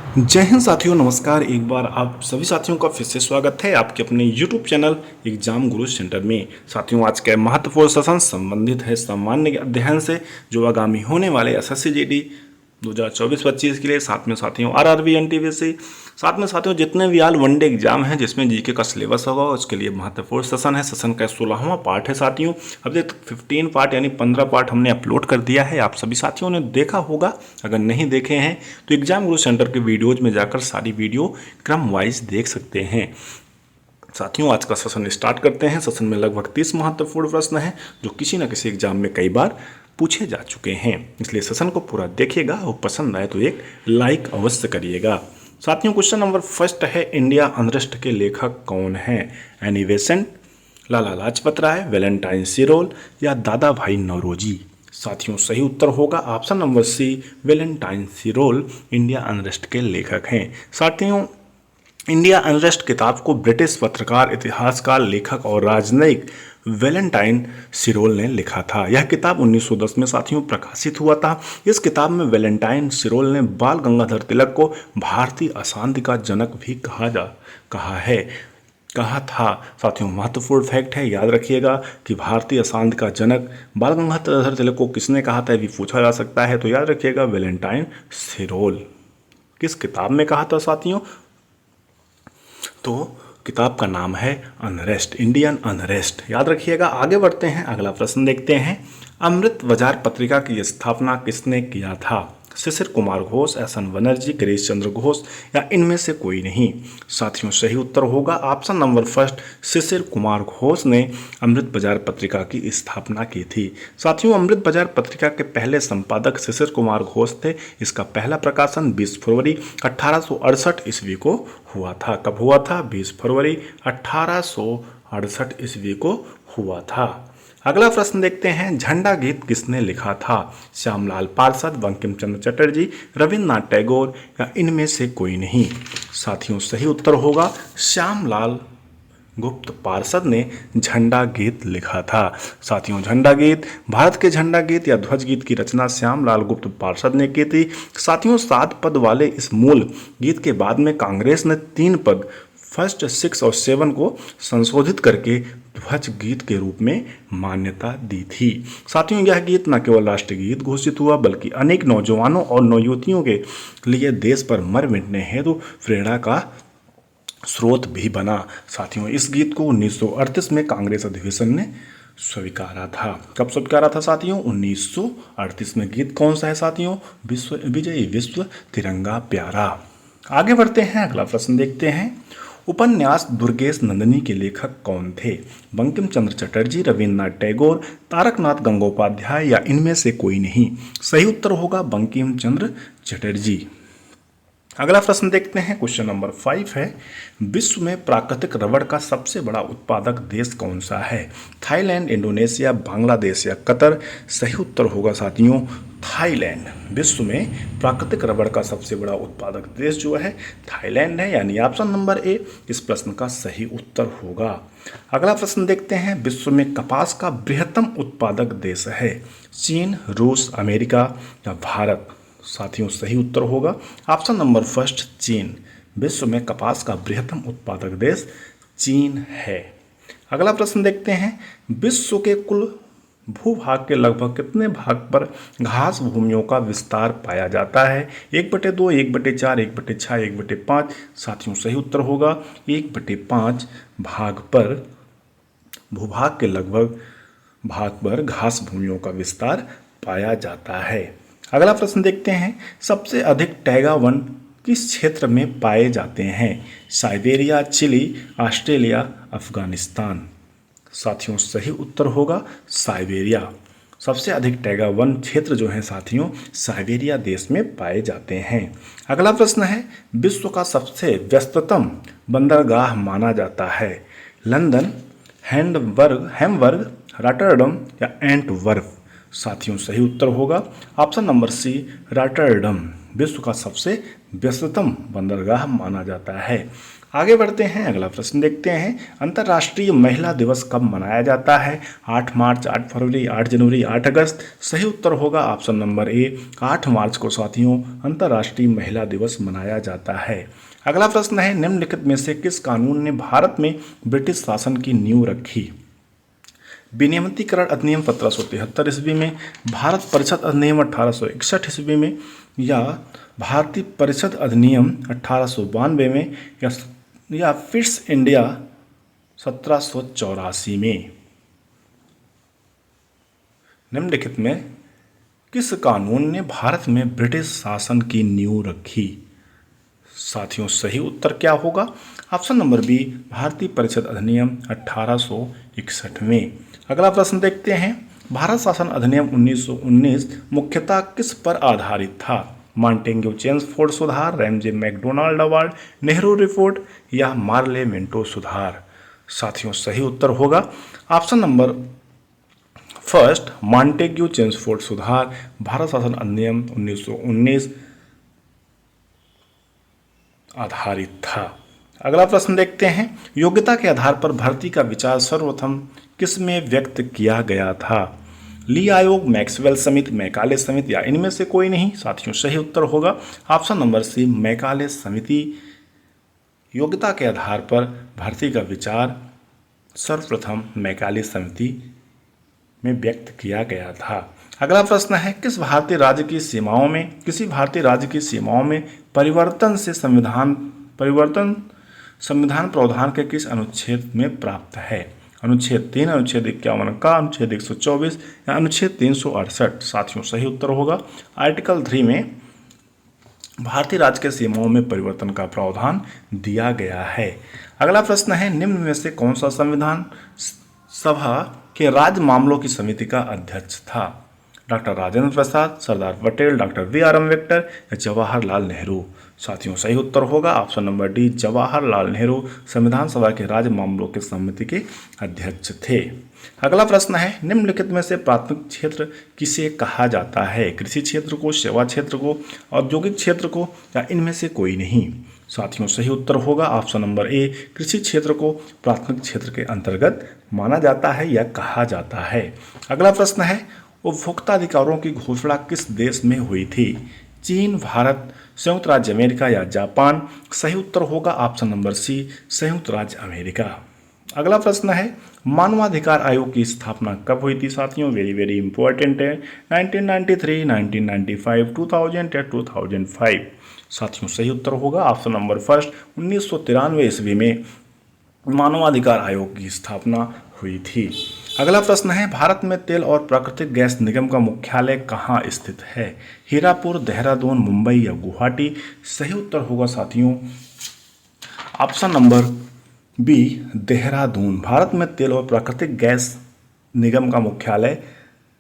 जय हिंद साथियों, नमस्कार। एक बार आप सभी साथियों का फिर से स्वागत है आपके अपने YouTube चैनल एग्जाम गुरु सेंटर में। साथियों, आज का महत्वपूर्ण सेशन संबंधित है सामान्य अध्ययन से, जो आगामी होने वाले एसएससी जीडी 2024-25 के लिए, साथ में साथियों आरआरबी एनटीपीसी, साथ में साथियों जितने भी ऑल वनडे एग्जाम हैं जिसमें जीके का सिलेबस होगा उसके लिए महत्वपूर्ण सेशन है। सेशन का 16वां पार्ट है साथियों। अभी तक 15 पार्ट यानी 15 पार्ट हमने अपलोड कर दिया है, आप सभी साथियों ने देखा होगा। अगर नहीं देखे हैं तो एग्जाम गुरु सेंटर के वीडियोज में जाकर सारी वीडियो क्रम वाइज देख सकते हैं। साथियों, आज का सेशन स्टार्ट करते हैं। सेशन में लगभग 30 महत्वपूर्ण प्रश्न हैं जो किसी न किसी एग्जाम में कई बार पूछे जा चुके हैं, इसलिए सेशन को पूरा देखिएगा और पसंद आए तो एक लाइक अवश्य करिएगा। साथियों, क्वेश्चन नंबर फर्स्ट है, इंडिया अनरेस्ट के लेखक कौन हैं? Annie Besant, Lala Lajpat Rai, Valentine सिरोल या दादा भाई नौरोजी? साथियों, सही उत्तर होगा option number C, Valentine सिरोल India unrest के लेखक हैं। साथियों, इंडिया अनरेस्ट किताब को ब्रिटिश पत्रकार, इतिहासकार, लेखक और राजनयिक वैलेंटाइन सिरोल ने लिखा था। यह किताब 1910 में साथियों प्रकाशित हुआ था। इस किताब में वैलेंटाइन सिरोल ने बाल गंगाधर तिलक को भारतीय अशांति का जनक भी कहा था। साथियों, महत्वपूर्ण फैक्ट है, याद रखिएगा कि भारतीय अशांति का जनक बाल गंगाधर तिलक को किसने कहा था, ये भी पूछा जा सकता है, तो याद रखिएगा वैलेंटाइन सिरोल। किस किताब में कहा था साथियों? तो किताब का नाम है अनरेस्ट, इंडियन अनरेस्ट, याद रखिएगा। आगे बढ़ते हैं, अगला प्रश्न देखते हैं। अमृत बाजार पत्रिका की स्थापना किसने किया था? शिशिर कुमार घोष, एस.एन. बनर्जी, गिरीश चंद्र घोष या इनमें से कोई नहीं? साथियों, सही उत्तर होगा option number first, Shishir Kumar Ghosh ने अमृत बाजार पत्रिका की स्थापना की थी। साथियों, अमृत बाजार पत्रिका के पहले संपादक शिशिर कुमार घोष थे। इसका पहला प्रकाशन 20 फरवरी 1868 ईस्वी को हुआ था। कब हुआ था? 20 फरवरी 1868 ईस्वी को हुआ था। अगला प्रश्न देखते हैं, झंडा गीत किसने लिखा था? श्यामलाल पार्षद, बंकिम चंद्र चटर्जी, रविन्द्रनाथ टैगोर या इनमें से कोई नहीं? साथियों, सही उत्तर होगा श्यामलाल गुप्त पार्षद ने झंडा गीत लिखा था। साथियों, झंडा गीत, भारत के झंडा गीत या ध्वज गीत की रचना श्यामलाल गुप्त पार्षद ने की थी। साथियों, 7 पद वाले इस मूल गीत के बाद में कांग्रेस ने 3 पद फर्स्ट, 6 और 7 को संशोधित करके ध्वज गीत के रूप में मान्यता दी थी। साथियों, यह गीत न केवल राष्ट्रीय गीत घोषित हुआ बल्कि अनेक नौजवानों और नवयुवतियों के लिए देश पर मर मिटने हेतु प्रेरणा का स्रोत भी बना। साथियों, इस गीत को 1938 में कांग्रेस अधिवेशन ने स्वीकारा था। कब स्वीकारा था साथियों? 1938 में। गीत कौन सा है साथियों? विजयी विश्व तिरंगा प्यारा। आगे बढ़ते हैं, अगला प्रश्न देखते हैं। उपन्यास दुर्गेश नंदिनी के लेखक कौन थे? बंकिम चंद्र चटर्जी, रविन्द्रनाथ टैगोर, तारकनाथ गंगोपाध्याय या इनमें से कोई नहीं? सही उत्तर होगा बंकिम चंद्र चटर्जी। अगला प्रश्न देखते हैं, क्वेश्चन नंबर 5 है, विश्व में प्राकृतिक रबड़ का सबसे बड़ा उत्पादक देश कौन सा है? थाईलैंड, इंडोनेशिया, बांग्लादेश या कतर? सही उत्तर होगा साथियों थाईलैंड। विश्व में प्राकृतिक रबड़ का सबसे बड़ा उत्पादक देश जो है थाईलैंड है, यानी ऑप्शन नंबर ए इस प्रश्न का सही उत्तर होगा। अगला प्रश्न देखते हैं, विश्व में कपास का बृहत्तम उत्पादक देश है? चीन, रूस, अमेरिका या भारत? साथियों, सही उत्तर होगा ऑप्शन नंबर फर्स्ट, चीन। विश्व में कपास का बृहत्तम उत्पादक देश चीन है। अगला प्रश्न देखते हैं, विश्व के कुल भूभाग के लगभग कितने भाग पर घास भूमियों का विस्तार पाया जाता है? 1/2, 1/4, 1/6, 1/5? साथियों, सही उत्तर होगा 1/5 भाग पर, भूभाग के लगभग भाग पर घास भूमियों का विस्तार पाया जाता है। अगला प्रश्न देखते हैं, सबसे अधिक टैगा वन किस क्षेत्र में पाए जाते हैं? Siberia, Chile, Australia, Afghanistan? साथियों, सही उत्तर होगा साइबेरिया। सबसे अधिक टैगा वन क्षेत्र जो है साथियों साइबेरिया देश में पाए जाते हैं। अगला प्रश्न है, विश्व का सबसे व्यस्ततम बंदरगाह माना जाता है? लंदन, हैम्बर्ग, रॉटरडम या एंटवर्प? साथियों, सही उत्तर होगा ऑप्शन नंबर सी, रॉटरडम। विश्व का सबसे व्यस्ततम बंदरगाह माना जाता है। आगे बढ़ते हैं, अगला प्रश्न देखते हैं। अंतर्राष्ट्रीय महिला दिवस कब मनाया जाता है? 8 मार्च, 8 फरवरी, 8 जनवरी, 8 अगस्त। सही उत्तर होगा ऑप्शन नंबर ए, 8 मार्च को साथियों अंतर्राष्ट्रीय महिला दिवस मनाया जाता है। अगला प्रश्न है, निम्नलिखित में से किस कानून ने भारत में ब्रिटिश शासन की नींव रखी? विनियमितीकरण अधिनियम 1773 ईस्वी में, भारत परिषद अधिनियम 1861 ईस्वी में, या भारतीय परिषद अधिनियम 1892 में, या फिट्स इंडिया 1784 में। निम्नलिखित में किस कानून ने भारत में ब्रिटिश शासन की नींव रखी? साथियों सही उत्तर क्या होगा? ऑप्शन नंबर बी, भारतीय परिषद अधिनियम 1861 में। अगला प्रश्न देखते हैं, भारत शासन अधिनियम 1919 मुख्यतः किस पर आधारित था? मॉन्टेग्यू चेम्सफोर्ड सुधार, Ramsay MacDonald award, Nehru report, या मार्ले मिंटो सुधार। साथियों सही उत्तर होगा option number first, Montagu Chelmsford सुधार भारत शासन अधिनियम 1919 आधारित था। अगला प्रश्न देखते हैं, योग्यता के आधार पर भर्ती का विचार सर्वप्रथम किस में व्यक्त किया गया था? ली आयोग, मैक्सवेल समिति, मैकाले समिति, या इनमें से कोई नहीं। साथियों सही उत्तर होगा ऑप्शन नंबर सी, मैकाले समिति। योग्यता के आधार पर भर्ती का विचार सर्वप्रथम मैकाले समिति में व्यक्त किया गया था। अगला प्रश्न है, किसी भारतीय राज्य की सीमाओं में परिवर्तन संविधान प्रावधान के किस अनुच्छेद में प्राप्त है? अनुच्छेद 3, अनुच्छेद 51 का, अनुच्छेद 124, या अनुच्छेद 368। साथियों सही उत्तर होगा आर्टिकल 3 में भारतीय राज्य के सीमाओं में परिवर्तन का प्रावधान दिया गया है। अगला प्रश्न है, निम्न में से कौन सा संविधान सभा के राज्य मामलों की समिति का अध्यक्ष था? Doctor Rajendra Prasad, Sardar Patel, doctor B R. Ambedkar, या जवाहरलाल नेहरू। साथियों सही उत्तर होगा option number D, Jawaharlal Nehru संविधान सभा के राज्य मामलों के समिति के अध्यक्ष थे। अगला प्रश्न है, निम्नलिखित में से प्राथमिक क्षेत्र किसे कहा जाता है? कृषि क्षेत्र को, सेवा क्षेत्र को, औद्योगिक क्षेत्र को, या इनमें से कोई नहीं। साथियों सही उत्तर होगा ऑप्शन नंबर ए, कृषि क्षेत्र को प्राथमिक क्षेत्र के अंतर्गत माना जाता है या कहा जाता है। अगला प्रश्न है, उपभोक्ता अधिकारों की घोषणा किस देश में हुई थी? चीन, भारत, संयुक्त राज्य अमेरिका, या जापान। सही उत्तर होगा ऑप्शन नंबर सी, संयुक्त राज्य अमेरिका। अगला प्रश्न है, मानवाधिकार आयोग की स्थापना कब हुई थी? साथियों वेरी वेरी इंपॉर्टेंट है, 1993, 1995, 2000 या 2005। साथियों सही उत्तर होगा ऑप्शन नंबर फर्स्ट, 1993 ईस्वी में मानवाधिकार आयोग की स्थापना हुई थी। अगला प्रश्न है, भारत में तेल और प्राकृतिक गैस निगम का मुख्यालय कहाँ स्थित है? हीरापुर, देहरादून, मुंबई, या गुवाहाटी। सही उत्तर होगा साथियों option number B, Dehradun. Bharat में तेल और प्राकृतिक गैस निगम का मुख्यालय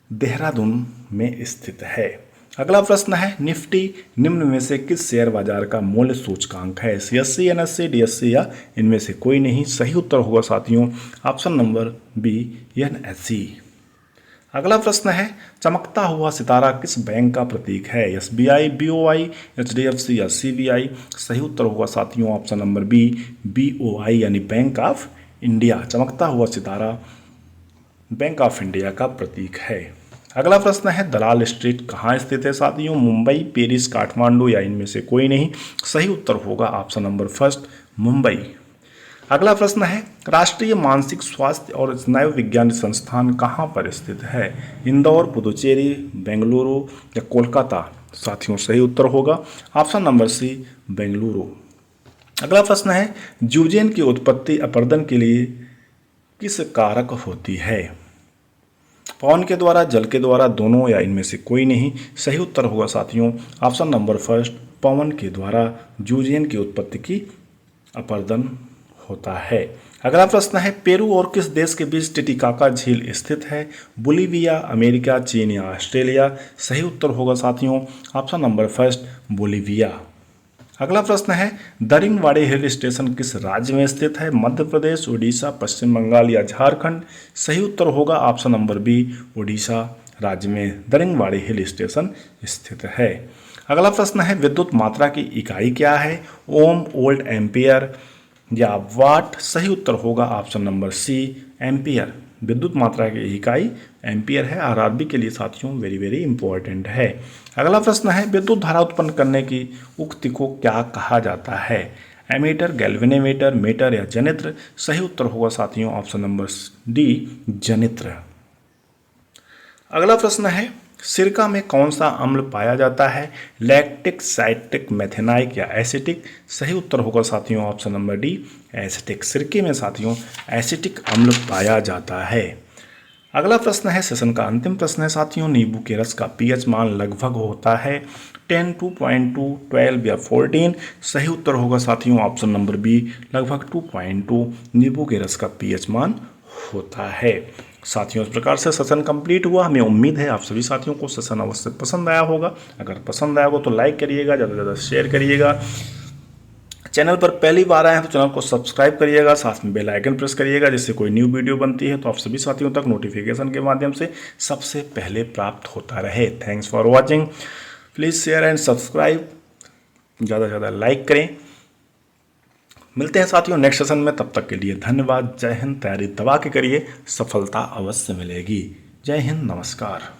देहरादून में स्थित है। अगला प्रश्न है, निफ्टी निम्न में से किस शेयर बाजार का मूल्य सूचकांक है? सीएससी, एनएससी, डीएससी, या इनमें से कोई नहीं। सही उत्तर होगा साथियों ऑप्शन नंबर बी, एनएससी। अगला प्रश्न है, चमकता हुआ सितारा किस बैंक का प्रतीक है? एसबीआई, बीओआई, एचडीएफसी, या सीबीआई। सही उत्तर होगा साथियों ऑप्शन नंबर बी, बीओआई यानी बैंक ऑफ इंडिया। चमकता हुआ सितारा बैंक ऑफ इंडिया का प्रतीक है। अगला प्रश्न है, दलाल स्ट्रीट कहाँ स्थित है? साथियों मुंबई, पेरिस, काठमांडू, या इनमें से कोई नहीं। सही उत्तर होगा ऑप्शन नंबर फर्स्ट, मुंबई। अगला प्रश्न है, राष्ट्रीय मानसिक स्वास्थ्य और स्नायु विज्ञान संस्थान कहाँ पर स्थित है? इंदौर, पुदुचेरी, बेंगलुरु, या कोलकाता। साथियों सही उत्तर होगा ऑप्शन नंबर सी, बेंगलुरु। अगला प्रश्न है, जूजेन की उत्पत्ति अपर्दन के लिए किस कारक होती है? पवन के द्वारा, जल के द्वारा, दोनों, या इनमें से कोई नहीं। सही उत्तर होगा साथियों ऑप्शन नंबर फर्स्ट, पवन के द्वारा जूजेन की उत्पत्ति की अपर्दन होता है। अगला प्रश्न है, पेरू और किस देश के बीच टिटिकाका झील स्थित है? बोलीविया, अमेरिका, चीन, या ऑस्ट्रेलिया। सही उत्तर होगा साथियों ऑप्शन नंबर फर्स्ट, बोलीविया। अगला प्रश्न है, दरिंगबाड़ी हिल स्टेशन किस राज्य में स्थित है? मध्य प्रदेश, उड़ीसा, पश्चिम बंगाल, या झारखंड। सही उत्तर होगा ऑप्शन नंबर बी, उड़ीसा राज्य में दरिंगबाड़ी हिल स्टेशन स्थित है। अगला प्रश्न है विद्युत मात्रा की इकाई क्या है? ओम, वोल्ट, एम्पियर या वाट? सही उत्तर होगा ऑप्शन नंबर सी, एम्पियर। विद्युत मात्रा की इकाई एम्पियर है। आरआरबी के लिए साथियों वेरी वेरी इंपॉर्टेंट है। अगला प्रश्न है विद्युत धारा उत्पन्न करने की उक्ति को क्या कहा जाता है? एमीटर, गैल्वेनोमीटर, मीटर या जनित्र? सही उत्तर होगा साथियों ऑप्शन नंबर डी, जनित्र। अगला प्रश्न है सिरका में कौन सा अम्ल पाया जाता है? लैक्टिक, साइट्रिक, मेथेनाइक या एसिटिक? सही उत्तर होगा साथियों ऑप्शन नंबर डी, एसिटिक। सिरके में साथियों एसिटिक अम्ल पाया जाता है। अगला प्रश्न है सेशन का अंतिम प्रश्न है साथियों, नींबू के रस का पीएच मान लगभग होता है 10, 2.2, 12 या 14? सही उत्तर होगा साथियों ऑप्शन नंबर बी, लगभग 2.2 नींबू के रस का पीएच मान होता है। साथियों इस प्रकार से सेशन कंप्लीट हुआ। हमें उम्मीद है आप सभी साथियों को सेशन अवश्य पसंद आया होगा। अगर पसंद आया हो तो लाइक करिएगा, ज़्यादा से ज़्यादा शेयर करिएगा। चैनल पर पहली बार आए हैं तो चैनल को सब्सक्राइब करिएगा, साथ में बेल आइकन प्रेस करिएगा, जिससे कोई न्यू वीडियो बनती है तो आप सभी साथियों तक नोटिफिकेशन के माध्यम से सबसे पहले प्राप्त होता रहे। Thanks for watching. Please share and subscribe, ज़्यादा से ज़्यादा लाइक करें। मिलते हैं साथियों नेक्स्ट सेशन में, तब तक के लिए धन्यवाद। जय हिंद। तैयारी दबा के करिए, सफलता अवश्य मिलेगी। जय हिंद, नमस्कार।